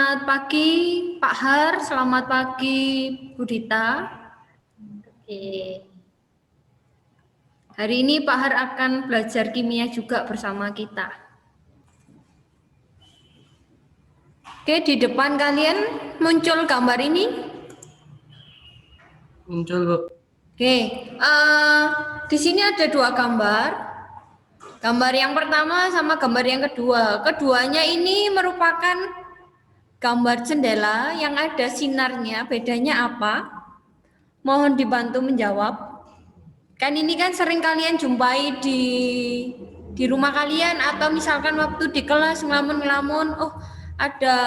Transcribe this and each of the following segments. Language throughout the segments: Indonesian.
Selamat pagi Pak Har, selamat pagi Bu Dita. Oke. Hari ini Pak Har akan belajar kimia juga bersama kita. Oke, di depan kalian muncul gambar ini? Muncul, Bu. Oke, di sini ada dua gambar. Gambar yang pertama sama gambar yang kedua. Keduanya ini merupakan gambar jendela yang ada sinarnya. Bedanya apa? Mohon dibantu menjawab. Kan ini kan sering kalian jumpai di rumah kalian atau misalkan waktu di kelas ngelamun-ngelamun, oh ada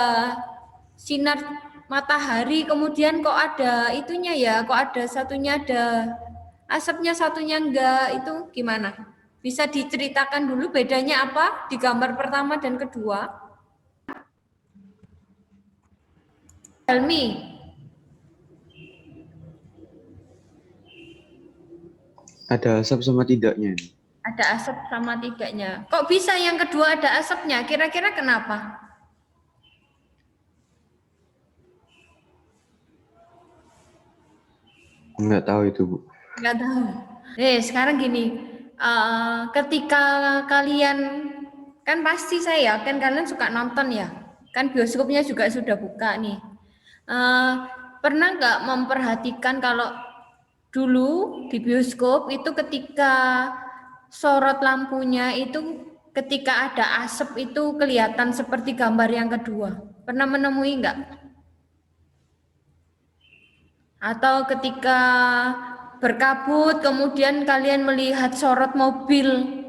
sinar matahari, kemudian kok ada itunya ya, kok ada satunya ada asapnya satunya enggak, itu gimana? Bisa diceritakan dulu bedanya apa di gambar pertama dan kedua? Helmi. Ada asap sama tidaknya. Ada asap sama tidaknya. Kok bisa yang kedua ada asapnya? Kira-kira kenapa? Nggak tahu itu, Bu. Nggak tahu. Sekarang gini, ketika kalian, kan pasti saya yakin kalian suka nonton ya, kan bioskopnya juga sudah buka nih. Pernah nggak memperhatikan kalau dulu di bioskop itu ketika sorot lampunya itu ketika ada asap itu kelihatan seperti gambar yang kedua. Pernah menemui nggak? Atau ketika berkabut kemudian kalian melihat sorot mobil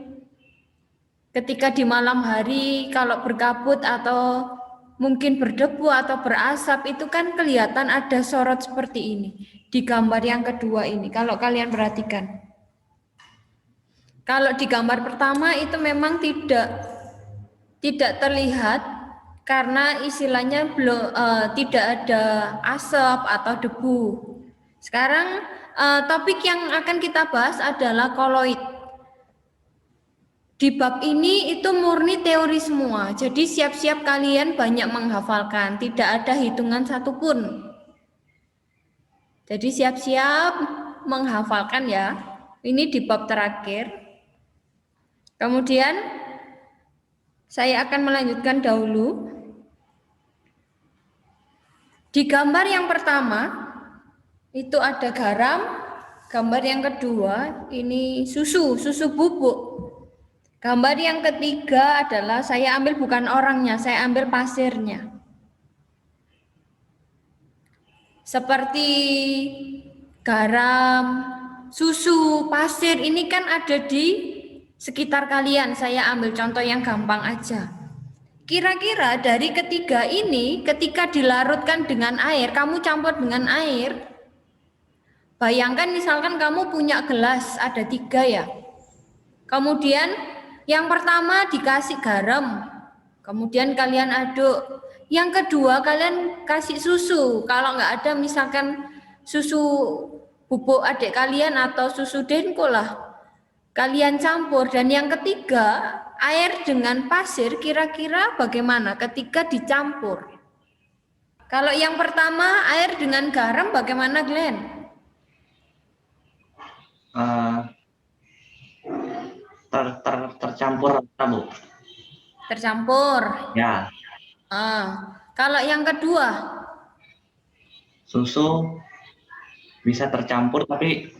ketika di malam hari kalau berkabut atau mungkin berdebu atau berasap itu kan kelihatan ada sorot seperti ini di gambar yang kedua ini kalau kalian perhatikan. Kalau di gambar pertama itu memang tidak terlihat karena istilahnya belum tidak ada asap atau debu. Sekarang topik yang akan kita bahas adalah koloid. Di bab ini itu murni teori semua, jadi siap-siap kalian banyak menghafalkan, tidak ada hitungan satupun. Jadi siap-siap menghafalkan ya, ini di bab terakhir. Kemudian saya akan melanjutkan dahulu. Di gambar yang pertama, itu ada garam, gambar yang kedua ini susu bubuk. Gambar yang ketiga adalah saya ambil bukan orangnya, saya ambil pasirnya. Seperti garam, susu, pasir ini kan ada di sekitar kalian. Saya ambil contoh yang gampang aja. Kira-kira dari ketiga ini ketika dilarutkan dengan air, kamu campur dengan air. Bayangkan misalkan kamu punya gelas ada 3 ya. Kemudian yang pertama dikasih garam, kemudian kalian aduk. Yang kedua kalian kasih susu. Kalau nggak ada misalkan susu bubuk adik kalian atau susu denko lah, kalian campur. Dan yang ketiga air dengan pasir, kira-kira bagaimana ketika dicampur? Kalau yang pertama air dengan garam bagaimana Glenn? Tercampur, Bu. Tercampur. Ya. Kalau yang kedua? Susu bisa tercampur tapi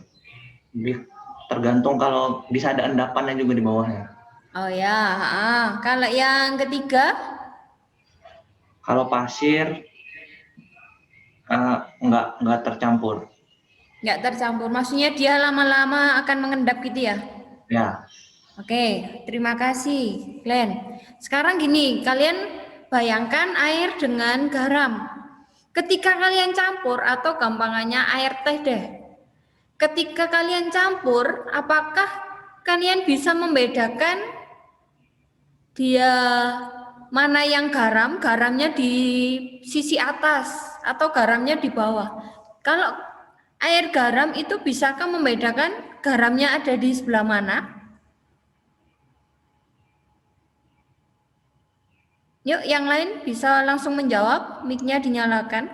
tergantung kalau bisa ada endapannya juga di bawahnya. Oh ya, kalau yang ketiga? Kalau pasir nggak tercampur. Nggak tercampur, maksudnya dia lama-lama akan mengendap gitu ya? Ya. Oke, terima kasih Glenn. Sekarang gini, kalian bayangkan air dengan garam. Ketika kalian campur atau gampangannya air teh deh. Ketika kalian campur, apakah kalian bisa membedakan dia mana yang garam, garamnya di sisi atas atau garamnya di bawah? Kalau air garam itu bisakah membedakan garamnya ada di sebelah mana? Yuk, yang lain bisa langsung menjawab, mic-nya dinyalakan.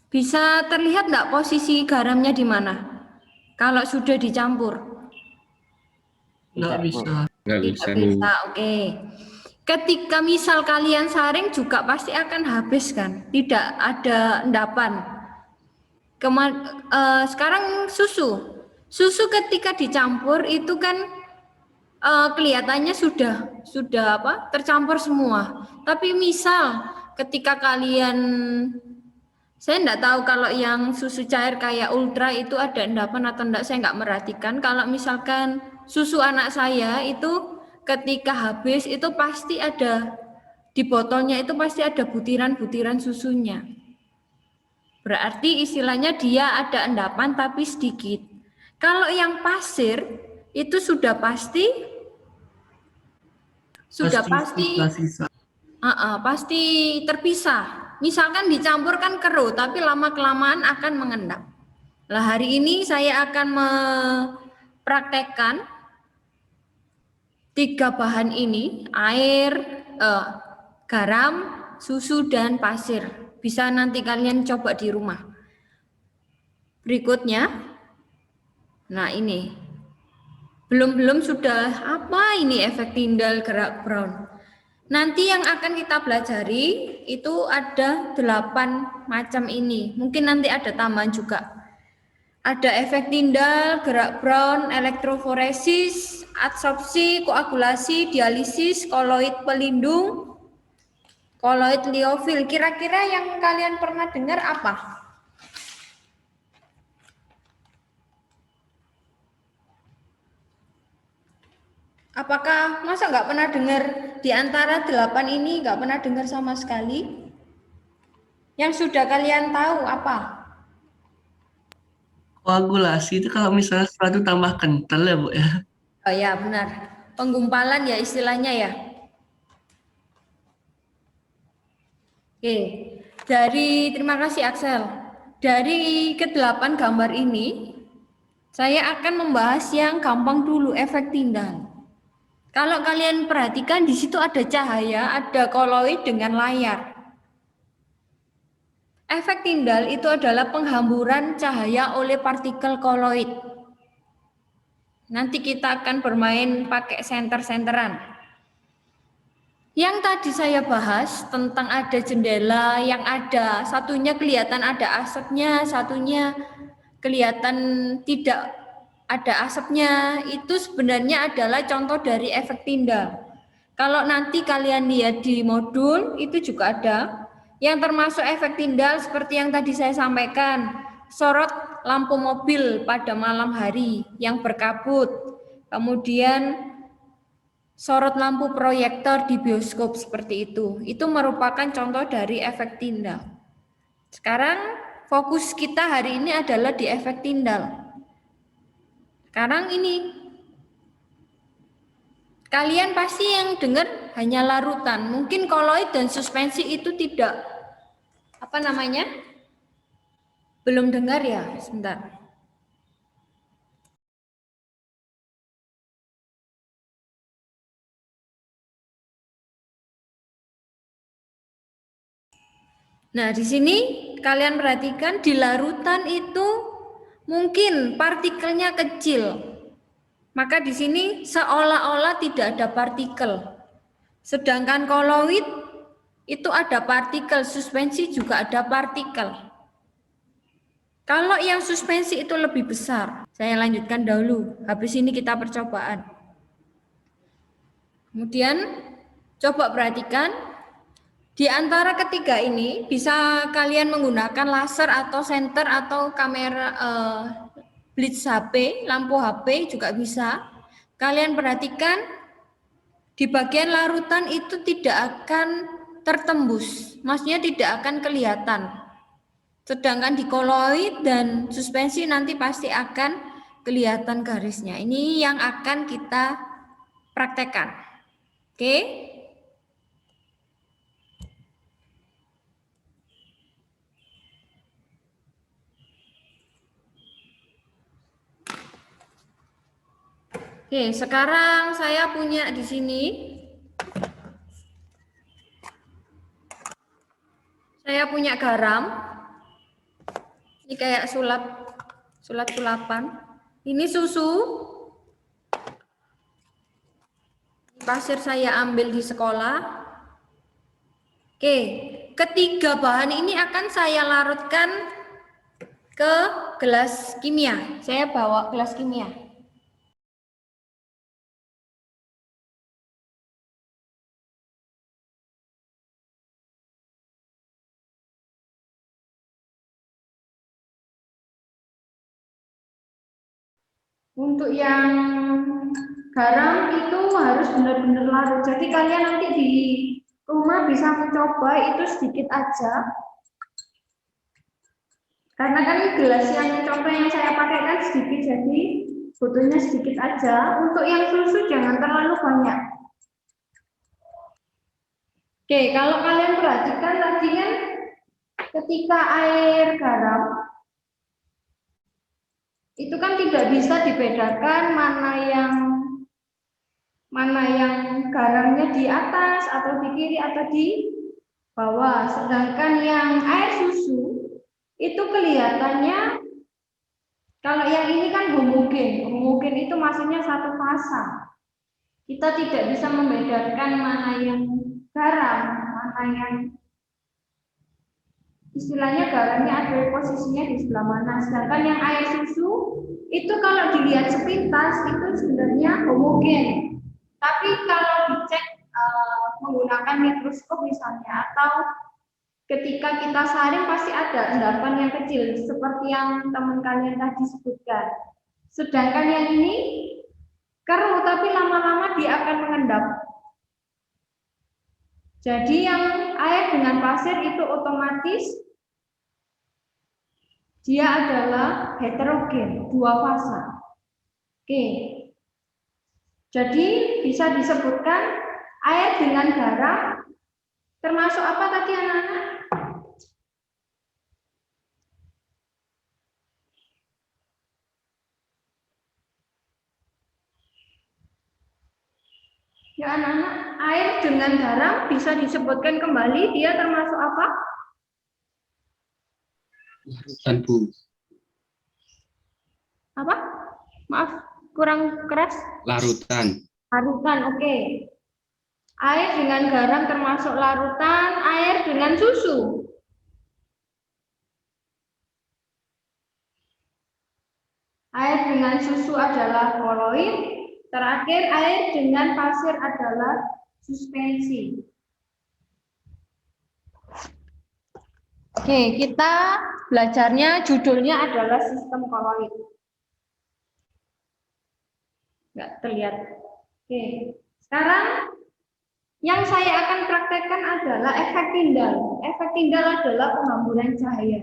Bisa terlihat nggak posisi garamnya di mana? Kalau sudah dicampur? Nggak bisa. Tidak bisa, oke. Ketika misal kalian saring juga pasti akan habis kan? Tidak ada endapan. Sekarang susu. Susu ketika dicampur itu kan kelihatannya sudah apa? Tercampur semua. Tapi misal ketika kalian, saya enggak tahu kalau yang susu cair kayak ultra itu ada endapan atau enggak, saya enggak merhatikan. Kalau misalkan susu anak saya itu ketika habis itu pasti ada di botolnya, itu pasti ada butiran-butiran susunya. Berarti istilahnya dia ada endapan tapi sedikit. Kalau yang pasir itu sudah pasti pasti terpisah. Misalkan dicampur kan keruh, tapi lama-kelamaan akan mengendap. Nah, hari ini saya akan mempraktekkan 3 bahan ini, air, garam, susu, dan pasir. Bisa nanti kalian coba di rumah. Berikutnya, nah ini. Belum sudah apa ini efek Tyndall gerak brown. Nanti yang akan kita pelajari itu ada 8 macam ini. Mungkin nanti ada tambahan juga. Ada efek Tyndall, gerak brown, elektroforesis, adsorpsi, koagulasi, dialisis, koloid pelindung, koloid liofil. Kira-kira yang kalian pernah dengar apa? Apakah masa nggak pernah dengar di antara 8 ini, nggak pernah dengar sama sekali? Yang sudah kalian tahu apa? Koagulasi itu kalau misalnya sesuatu tambah kental ya Bu ya. Oh ya benar, penggumpalan ya istilahnya ya. Oke, terima kasih Axel. Dari ke-8 gambar ini, saya akan membahas yang gampang dulu, efek Tyndall. Kalau kalian perhatikan di situ ada cahaya, ada koloid dengan layar. Efek Tyndall itu adalah penghamburan cahaya oleh partikel koloid. Nanti kita akan bermain pakai senter-senteran. Yang tadi saya bahas tentang ada jendela yang ada satunya kelihatan ada asapnya, satunya kelihatan tidak ada asapnya, itu sebenarnya adalah contoh dari efek Tyndall. Kalau nanti kalian lihat di modul itu juga ada yang termasuk efek Tyndall seperti yang tadi saya sampaikan, sorot lampu mobil pada malam hari yang berkabut, kemudian sorot lampu proyektor di bioskop seperti itu merupakan contoh dari efek Tyndall. Sekarang fokus kita hari ini adalah di efek Tyndall. Sekarang ini, kalian pasti yang dengar hanya larutan. Mungkin koloid dan suspensi itu tidak, belum dengar ya, sebentar. Nah, di sini kalian perhatikan di larutan itu mungkin partikelnya kecil. Maka di sini seolah-olah tidak ada partikel. Sedangkan koloid itu ada partikel, suspensi juga ada partikel. Kalau yang suspensi itu lebih besar. Saya lanjutkan dahulu, habis ini kita percobaan. Kemudian coba perhatikan di antara ketiga ini bisa kalian menggunakan laser atau senter atau kamera blitz HP, lampu HP juga bisa. Kalian perhatikan di bagian larutan itu tidak akan tertembus, maksudnya tidak akan kelihatan. Sedangkan di koloid dan suspensi nanti pasti akan kelihatan garisnya. Ini yang akan kita praktekkan. Oke? Oke, sekarang saya punya di sini Saya punya garam. Ini kayak sulap-sulapan. Ini susu. Pasir saya ambil di sekolah. Oke, ketiga bahan ini akan saya larutkan ke gelas kimia. Saya bawa gelas kimia. Untuk yang garam itu harus benar-benar larut. Jadi kalian nanti di rumah bisa mencoba itu sedikit aja. Karena kan gelas yang contoh yang saya pakai kan sedikit, jadi butuhnya sedikit aja. Untuk yang susu jangan terlalu banyak. Oke, kalau kalian perhatikan tadi kan ketika air garam itu kan tidak bisa dibedakan mana yang garamnya di atas atau di kiri atau di bawah. Sedangkan yang air susu itu kelihatannya, kalau yang ini kan homogen itu maksudnya satu fasa. Kita tidak bisa membedakan mana yang garam, mana yang istilahnya garamnya ada posisinya di sebelah mana. Sedangkan yang air susu itu kalau dilihat sepintas itu sebenarnya homogen. Tapi kalau dicek menggunakan mikroskop misalnya atau ketika kita saring pasti ada endapan yang kecil seperti yang teman kalian tadi sebutkan. Sedangkan yang ini keruh tapi lama-lama dia akan mengendap. Jadi yang air dengan pasir itu otomatis dia adalah heterogen, dua fasa. Oke. Jadi bisa disebutkan air dengan garam termasuk apa tadi anak-anak? Ya anak-anak, air dengan garam bisa disebutkan kembali dia termasuk apa? Larutan, Bu. Apa? Maaf, kurang keras. Larutan. Larutan, oke. Air dengan garam termasuk larutan, air dengan susu. Air dengan susu adalah koloid, terakhir air dengan pasir adalah suspensi. Oke, kita belajarnya judulnya adalah sistem koloid. Nggak terlihat. Oke, sekarang yang saya akan praktekkan adalah efek Tyndall. Efek Tyndall adalah penghamburan cahaya.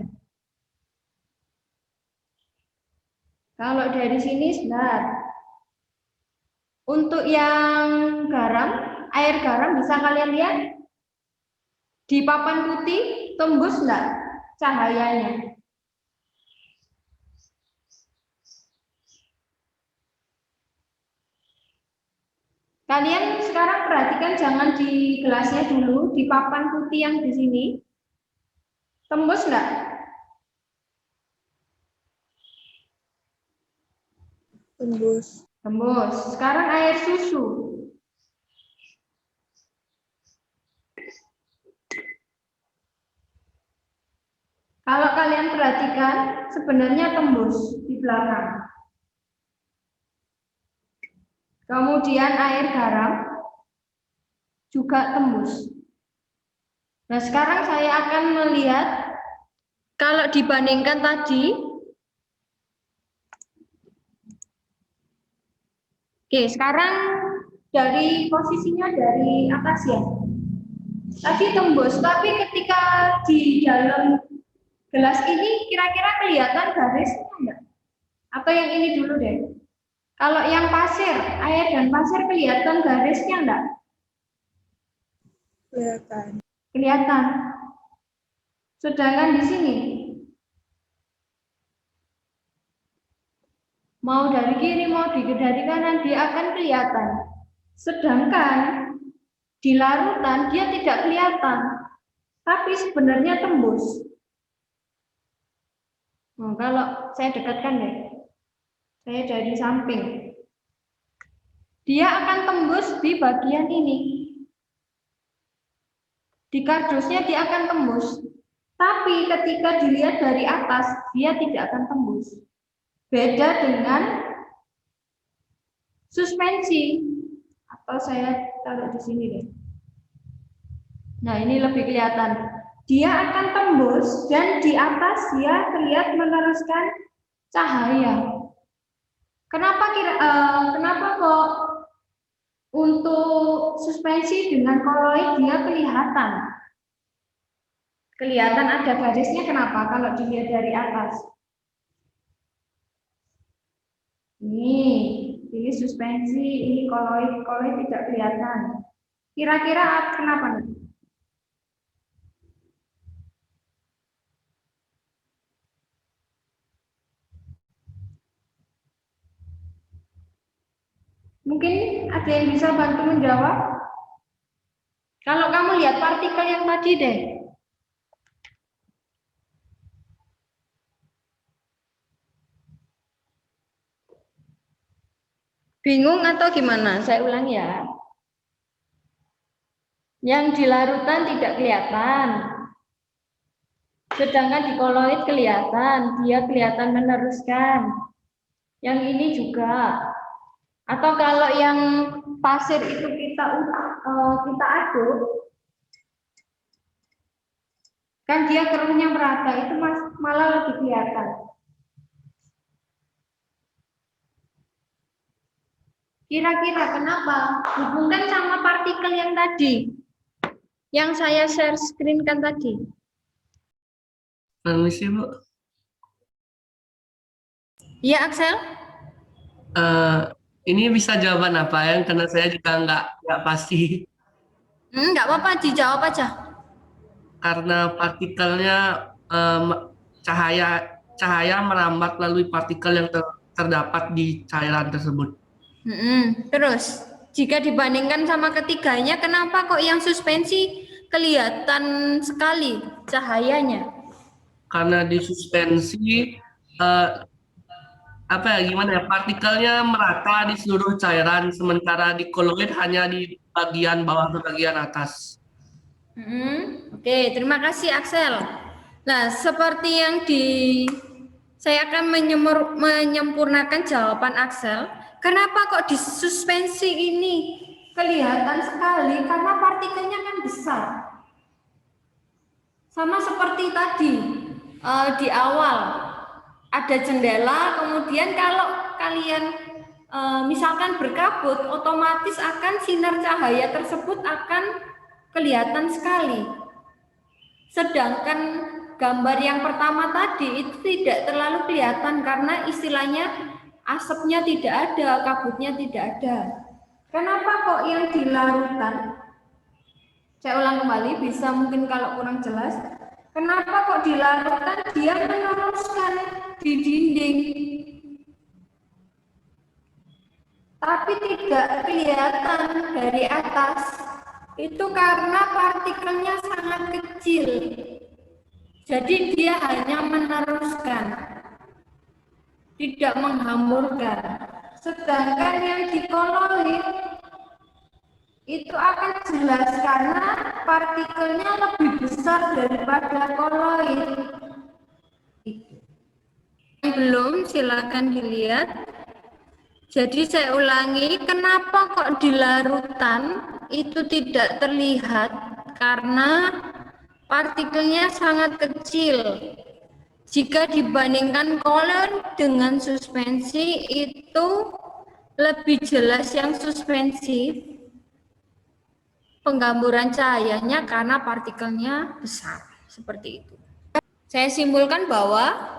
Kalau dari sini sebentar. Untuk yang garam, air garam bisa kalian lihat di papan putih tembus enggak cahayanya? Kalian sekarang perhatikan jangan di gelasnya dulu, di papan putih yang di sini. Tembus enggak? Tembus. Tembus. Sekarang air susu. Kalau kalian perhatikan, sebenarnya tembus di belakang. Kemudian air garam juga tembus. Nah, sekarang saya akan melihat kalau dibandingkan tadi. Oke, sekarang dari posisinya dari atas ya. Tadi tembus, tapi ketika di dalam gelas ini kira-kira kelihatan garisnya enggak? Atau yang ini dulu deh. Kalau yang pasir, air dan pasir kelihatan garisnya enggak? Kelihatan. Kelihatan. Sedangkan di sini mau dari kiri mau dari kanan dia akan kelihatan. Sedangkan di larutan dia tidak kelihatan. tapi sebenarnya tembus. Nah, kalau saya dekatkan deh, saya dari samping, dia akan tembus di bagian ini. Di kardusnya dia akan tembus, tapi ketika dilihat dari atas, dia tidak akan tembus. Beda dengan suspensi, atau saya taruh di sini deh. Nah, ini lebih kelihatan. Dia akan tembus dan di atas dia terlihat meneruskan cahaya. Kenapa kok untuk suspensi dengan koloid dia kelihatan? Kelihatan ada garisnya, kenapa? Kalau dilihat dari atas. Ini suspensi, ini koloid tidak kelihatan. Kira-kira kenapa nih? Mungkin ada yang bisa bantu menjawab? Kalau kamu lihat partikel yang tadi deh. Bingung atau gimana? Saya ulang ya. Yang di larutan tidak kelihatan. Sedangkan di koloid kelihatan, dia kelihatan meneruskan. Yang ini juga. Atau kalau yang pasir itu kita aduk, kan dia keruhnya merata, itu malah lebih kelihatan. Kira-kira kenapa? Hubungkan sama partikel yang tadi, yang saya share screen kan tadi. Permisi, Bu. Iya, Axel? Ini bisa jawaban apa ya? Karena saya juga nggak pasti. Nggak apa-apa, dijawab aja. Karena partikelnya cahaya merambat melalui partikel yang terdapat di cairan tersebut. Terus, jika dibandingkan sama ketiganya, kenapa kok yang suspensi kelihatan sekali cahayanya? Karena di suspensi gimana ya, partikelnya merata di seluruh cairan, sementara di koloid hanya di bagian bawah atau bagian atas. Oke, terima kasih Axel. Nah, seperti yang saya akan menyempurnakan jawaban Axel. Kenapa kok di suspensi ini kelihatan sekali? Karena partikelnya kan besar. Sama seperti tadi di awal ada jendela, kemudian kalau kalian misalkan berkabut, otomatis akan sinar cahaya tersebut akan kelihatan sekali. Sedangkan gambar yang pertama tadi itu tidak terlalu kelihatan karena istilahnya asapnya tidak ada, kabutnya tidak ada. Kenapa kok yang di larutan? Saya ulang kembali, bisa mungkin kalau kurang jelas. Kenapa kok di larutan dia meneruskan di dinding, tapi tidak kelihatan dari atas? Itu karena partikelnya sangat kecil. Jadi dia hanya meneruskan, tidak menghamburkan. Sedangkan yang di koloid itu akan jelas karena partikelnya lebih besar daripada koloid. Belum, silakan dilihat. Jadi saya ulangi, kenapa kok di larutan itu tidak terlihat? Karena partikelnya sangat kecil. Jika dibandingkan koloid dengan suspensi, itu lebih jelas yang suspensi penggamburan cahayanya karena partikelnya besar. Seperti itu. Saya simpulkan bahwa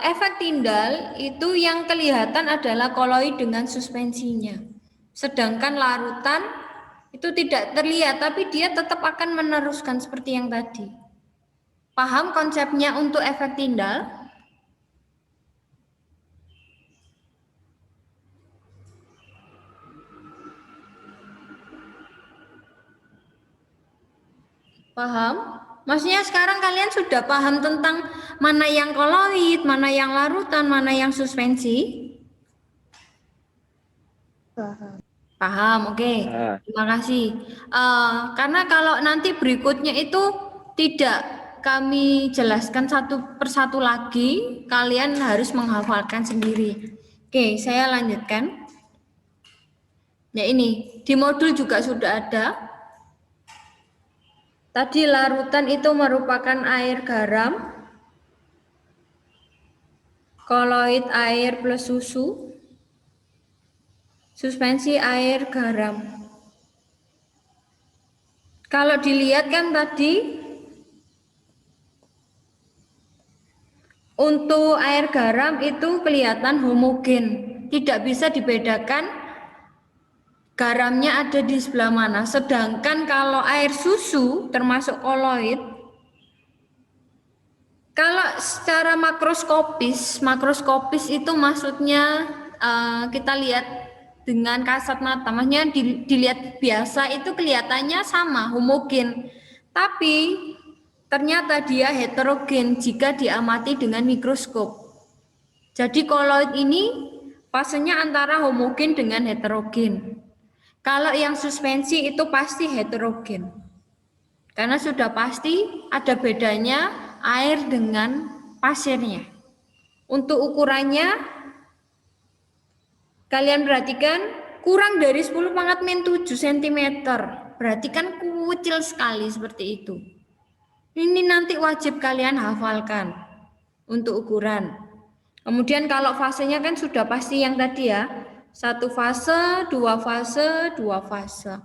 efek Tyndall itu yang kelihatan adalah koloid dengan suspensinya. Sedangkan larutan itu tidak terlihat, tapi dia tetap akan meneruskan seperti yang tadi. Paham konsepnya untuk efek Tyndall? Paham? Maksudnya sekarang kalian sudah paham tentang mana yang koloid, mana yang larutan, mana yang suspensi? Paham. Paham, oke. Terima kasih. Karena kalau nanti berikutnya itu tidak kami jelaskan satu persatu lagi, kalian harus menghafalkan sendiri. Oke, saya lanjutkan. Ya ini, di modul juga sudah ada. Tadi larutan itu merupakan air garam, koloid air plus susu, suspensi air garam. Kalau dilihat kan tadi untuk air garam itu kelihatan homogen, tidak bisa dibedakan garamnya ada di sebelah mana. Sedangkan kalau air susu termasuk koloid, kalau secara makroskopis itu maksudnya kita lihat dengan kasat mata, maksudnya dilihat biasa itu kelihatannya sama, homogen. Tapi ternyata dia heterogen jika diamati dengan mikroskop. Jadi koloid ini fasenya antara homogen dengan heterogen. Kalau yang suspensi itu pasti heterogen. Karena sudah pasti ada bedanya air dengan pasirnya. Untuk ukurannya kalian perhatikan kurang dari 10⁻⁷ cm. Berarti kan kecil sekali seperti itu. Ini nanti wajib kalian hafalkan untuk ukuran. Kemudian kalau fasenya kan sudah pasti yang tadi ya. 1 fase, 2 fase, 2 fase.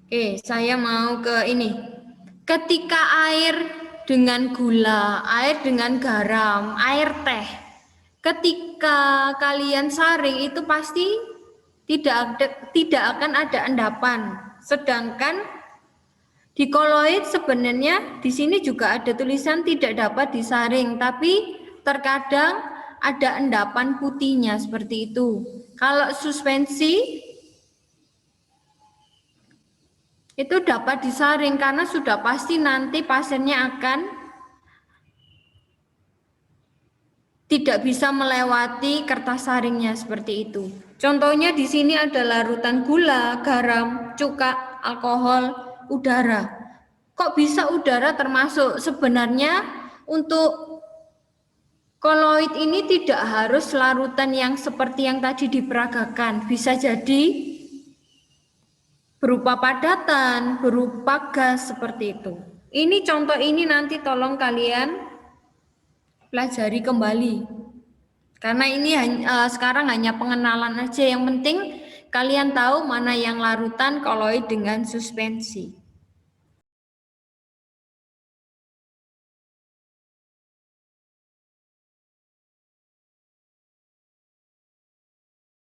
Oke, saya mau ke ini. Ketika air dengan gula, air dengan garam, air teh, ketika kalian saring itu pasti tidak akan ada endapan. Sedangkan di koloid sebenarnya di sini juga ada tulisan tidak dapat disaring, tapi terkadang ada endapan putihnya seperti itu. Kalau suspensi itu dapat disaring karena sudah pasti nanti pasiennya akan tidak bisa melewati kertas saringnya seperti itu. Contohnya di sini ada larutan gula, garam, cuka, alkohol, udara. Kok bisa udara termasuk? Sebenarnya untuk koloid ini tidak harus larutan yang seperti yang tadi diperagakan. Bisa jadi berupa padatan, berupa gas seperti itu. Ini contoh ini nanti tolong kalian pelajari kembali. Karena ini sekarang hanya pengenalan aja. Yang penting kalian tahu mana yang larutan, koloid dengan suspensi.